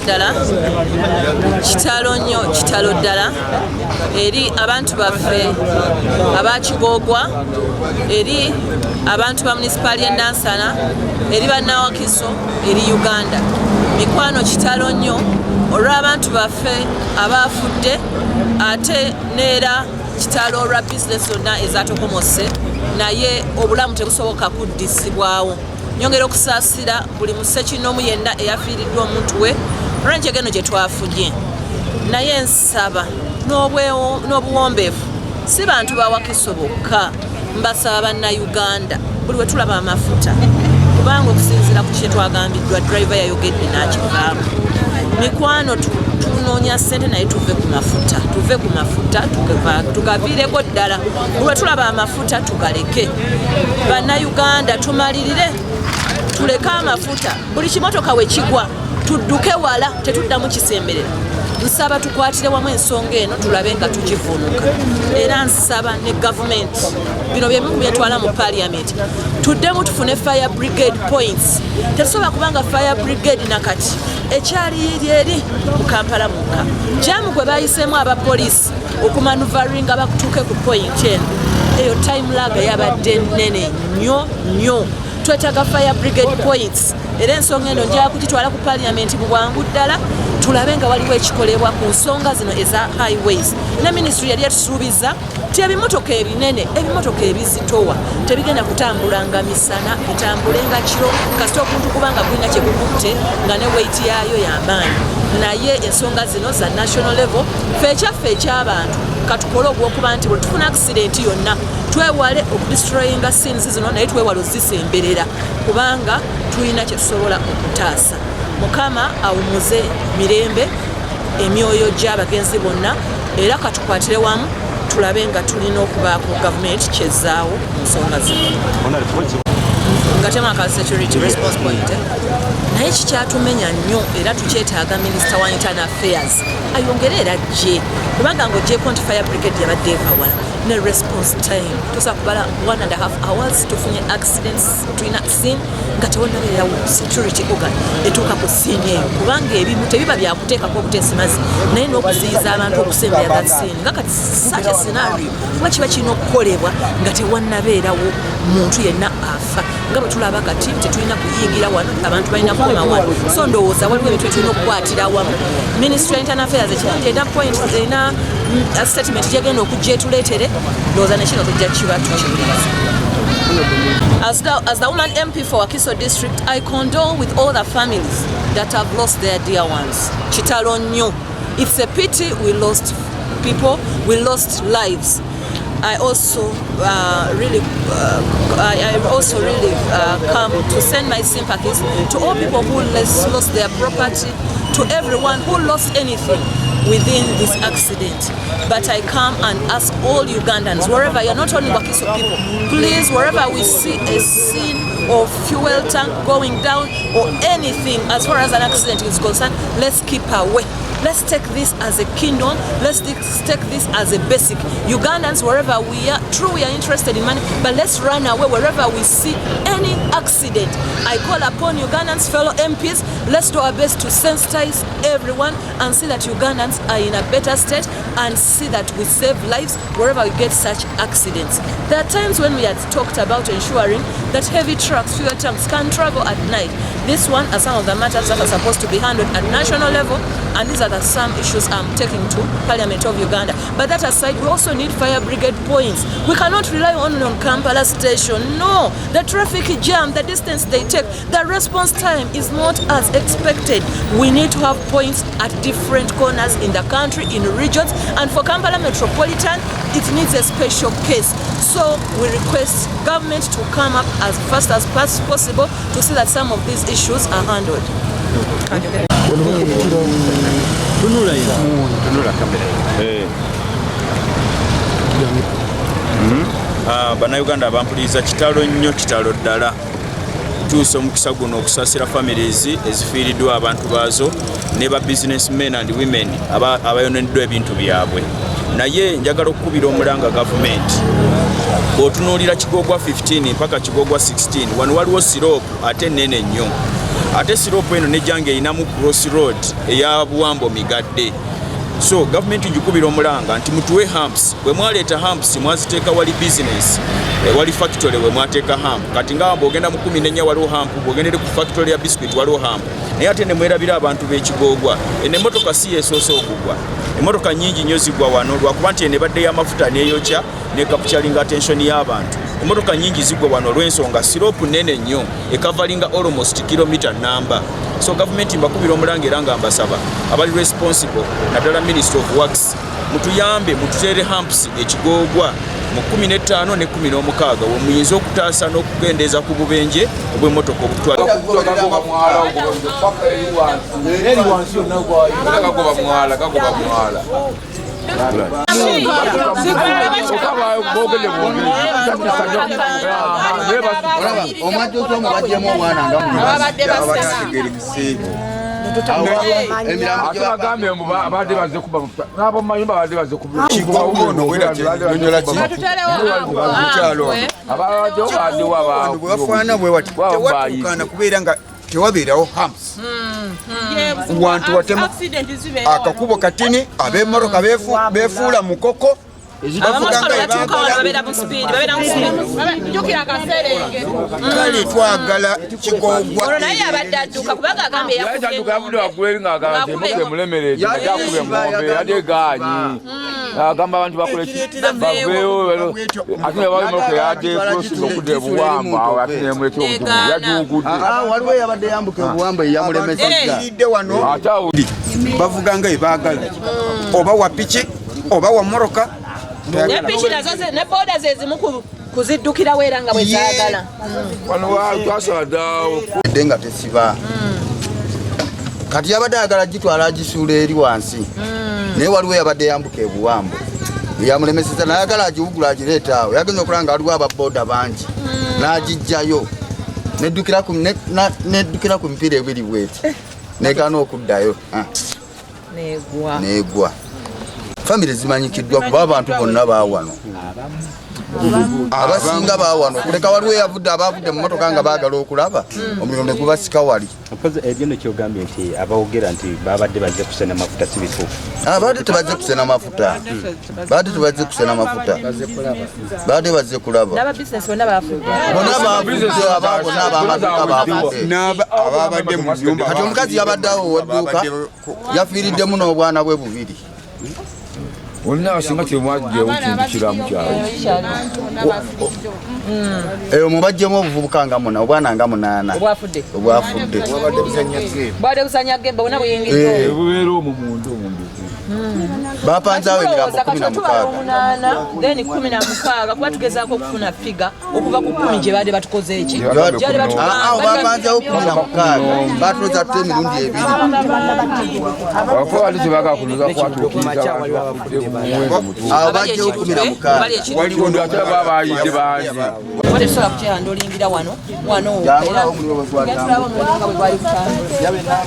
ddala kitalo nnyo kitalo ddala eri abantu baffe aba Kigoogwa, eri abantu ba municipal y'e Nansana, eri bannawakiso, eri Uganda. Mikwano kitalo nnyo olw'abantu baffe abaafudde, ate neera kitalo olwa bizinesi zonna ezatokomose, naye obulamu tebusoboka kuddisibwawo. Nyongera okusaasira buli musekinomu yenna eyafiiriddwa omuntu we olw'enjega eno gye twafudye. Naye nsaba n'obuwombeefu si bantu bawakiso bokka, mbasaba bannayuganda buli we tulaba amafuta, kubanga okusinziira ku kye twagambiddwa driver yayogedde n'akivaamu. Mikwano tunoonya ssente naye tuve ku mafuta tugaviireko ddala, buli we tulaba amafuta tugaleke. Bannayuganda tumalirire, tuleke amafuta, buli kimotoka we kigwa tudduke wala, tetuddamu kisemberera. Nsaba tukwatire wamu ensonga eno tulabe nga tugivunuka. Era nsaba ne gavumenti, bino bye bimu byetwala mu parliament, tuddemu tufune fire brigade points. Tetusobola kubanga fire brigade nakati ekyali eri mu Kampala mukka. Jamu gwe bayiseemu abapoliisi okumanuvaringa bakutuuke ku point eno, eyo time lag yabadde nnene nnyo. Twetaaga fire brigade points, era ensonga eno njala kugitwala ku parliament mu bwangu ddala, tulabe nga waliwo ekikolebwa ku nsonga zino eza highways. Ne ministry yali etusuubiza ti ebimotoka ebinene, ebimotoka ebizitowa tebigenda kutambulanga misana, bitambulenga kiro kasita okuntu kubanga kulina kye kukutte nga ne weight yaayo y'amaanyi. Naye ensonga zino za national level, ffe eky'abantu katukole ogw'okuba nti bwe tufuna accident yonna twewale okudestroyinga scenes zino, naye twewale ozisemberera kubanga tulina kye tusobola okutaasa. Mukama awumuze mirembe emyoyo gy'abagenzi bonna, era katukwatire wamu tulabe nga tulina okubaako gavumenti kyezzaawo mu nsonga zino. Nga temaka security response point, naye kikyatumenya nnyo era tukyetaaga minisita wa internal affairs ayongere era gye, kubanga ng'oggyeko nti fire brigade yabadde ekawala ne response time tosobola kubala 1.5 hours tufunye accidents tulina scene nga tewonabeerawo security organ etuuka ku scene eyo, kubanga ebimu tebiba byakuteekako obuteesimazi naye n'okuziyiza abantu okusembera that scene. Nga kati such a scenario kuba kiba kirina okukolebwa nga tewannabeerawo muntu yenna afa. nga bwe tulaba kati tetulina kuyingira wano abantu balina kukoma wano so ndowooza waliwo ebintu tulina okukwatira wamu Ministry of Internal Affairs ekirungi erina point erina statement gyegenda okujja etuleetere ndowooza nekino tujja kiba tukiwuliriza. As the woman MP for Wakiso District, I condole with all the families that have lost their dear ones. Kitalo nnyo. It's a pity we lost people, we lost lives. I also really come to send my sympathies to all people who lost their property, to everyone who lost anything within this accident. But I come and ask all Ugandans, wherever you're, not only Wakiso people, please, wherever we see a scene of fuel tank going down or anything as far as an accident is concerned, let's keep away. Let's take this as a kingdom. Let's take this as a basic. Ugandans, wherever we are, true, we are interested in money, but let's run away wherever we see any accident. I call upon Ugandans, fellow MPs, let's do our best to sensitize everyone and see that Ugandans are in a better state and see that we save lives wherever we get such accidents. There are times when we had talked about ensuring that heavy trucks, fuel tanks can travel at night. This one are some of the matters that are supposed to be handled at national level, and these are the some issues I'm taking to Parliament of Uganda. But that aside, we also need fire brigade points. We cannot rely only on Kampala station. No, the traffic jam, the distance they take, the response time is not as expected. We need to have points at different corners in the country, in regions, and for Kampala Metropolitan, it needs a special case. So we request government to come up as fast as possible to see that some of these issues are handled. Bannayuganda bampuliriza kitalo nnyo, kitalo ddala. Tuuse omukisa guno okusasira families ezifiiriddwa abantu baazo ne ba businessmen and women abayoneddwa ebintu byabwe. Naye njagala okukubira omulanga government bw'otunuulira Kigoogwa 15 mpaka Kigoogwa 16 wano waliwo siropu ate nnene nnyo. Ate siropu eno nejjange erinamu cross road eya buwambo migadde. So government njukubira omulanga nti mutuwe humps. Bwe mwaleeta humps mwaziteeka wali business wali factory we mwateeka hump. Kati nga bw'ogenda mu 14 waliwo hump, bw'ogendere ku factory ya biscuit waliwo hump. Naye ate ne mwerabira abantu b'Ekigoogwa. Eno emmotoka si yeesoose okugwa. Emmotoka nnyingi nnyo zigwa wano lwakuba nti eno ebadde y'amafuta n'eyokya ne capturing attention y'abantu. Emmotoka nnyingi zigwa wano olw'ensonga siropu nnene nnyo ekavalinga almost kilometer number. So government mbakubira omulanga era nga mbasaba abali responsible naddala Ministry of Works mutuyambe mututere humps Ekigoogwa mu 15 ne 16 we muyinza okutaasa n'okugendeeza ku bubenje obw'emmotoka obutwala tewabeerawo humps wantu watema akakubo katini ab'emmotoka beefuula mukoko kale twagala Kigoogwa naye abadde adduka kubanga agambye agamba abantu bakole baveewo ate ne balimoko yadde okudda ebuwamba awo ate nemuleka obutumu yajuugudde waliwo eyabadde yambuka ebuwamba eyamulemesezza wano bavuganga ebaagala oba wa piki oba wa mmoroka ne piki nazo ne boda zezimu kuziddukirawo era nga bwe zaagala wano twasaba ddawo edde nga tesiba kati yabadde ayagala gitwala agisuula eri wansi naye waliwo yabadde yambuka ebuwambo yamulemeseza nayagala agiwugula agireeta awo yagenza okulanga waliwo ababoda bangi n'agijjayo neddukira ku mipiira ebiri bweti negaana okuddayo negwa famire zimanyikiddwa kuba abantu bonna baawano abasinga baawano kuleka waliwo eyavudde abavudde mu motoka nga baagala okulaba omuliro ne gubasika wali. Egyo kyogambye nti abawogera nti babadde bazze kusena mafuta si bituufu. Baadde tebazze kusena mafuta, baadde tebazze kusena mafuta, baadde bazze kulaba. Bonna baafudde, bonna ab'amaduuka baafudde. Ababadde mu nyumba. Kati omukazi yabadde awo ow'edduuka yafiiriddemu n'obwana bwe bubiri. Olina abasinga temwajjewo kintu kiramu kyalo. Eyo mubajjemu obuvubuka nga muna, obwana nga 8. Obwafudde. Bwadde busanya gemba bonna buyingidde. Bubeera omwo munda omumbi. Bapanze awo emirambo 16. Then 16 kuba tugezaako okufuna figa okuva ku 10 gye baadde batukoze eki. Bapanzewo 16 batuloza tutte emirundi 2. Wafa wali tebaga kunoza kwatuukiriza awo bajjewo 16. waliwo ndo ate babayidde bangi. Wate tusobola kukyeranda olingira wano era tulaba omuliro nga bwe gwali kutambula.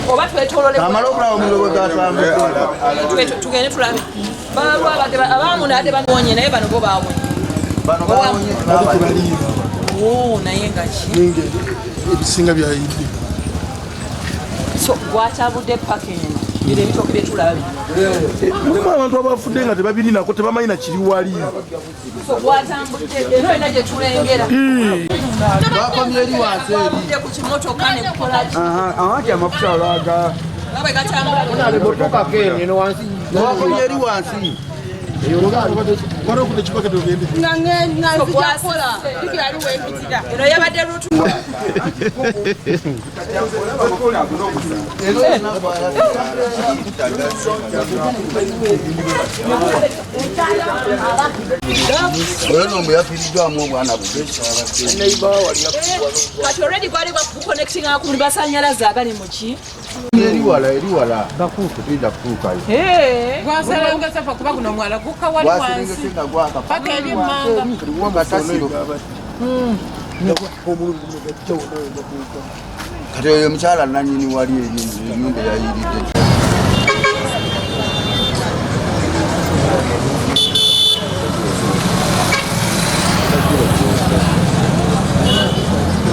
Oba twetolole amala okulaba omuliro bwe gwatambula tugende tulabe abaamu naadde banonye naye bano bo baawonye naye nga ki ebisinga byayidde so gwatambudde paking bire ebitooke byetulabe mulimu abantu abafudde nga tebabirinako tebamanyi na kiri wali gwatambudde eno olina gye tulengera bakomye eri wansi eri ku kimotoka ne kukolaki Anti amafuta alaga. nga bwe gatambula bakomye eri wansi wali okudde ekipaketi ogende eno yabadde lutu oyo nombe yafiiriddwamu obwana bwe kati olredi gwali bakuconnectinga ku basanyalaze agali muki eri wala bakuukutinda kutuukayo gwaserengese fa kuba guno mwala gukka wali wansi paka eri emmanga kati oyo mukyala nanyini wali enyumba yayiridde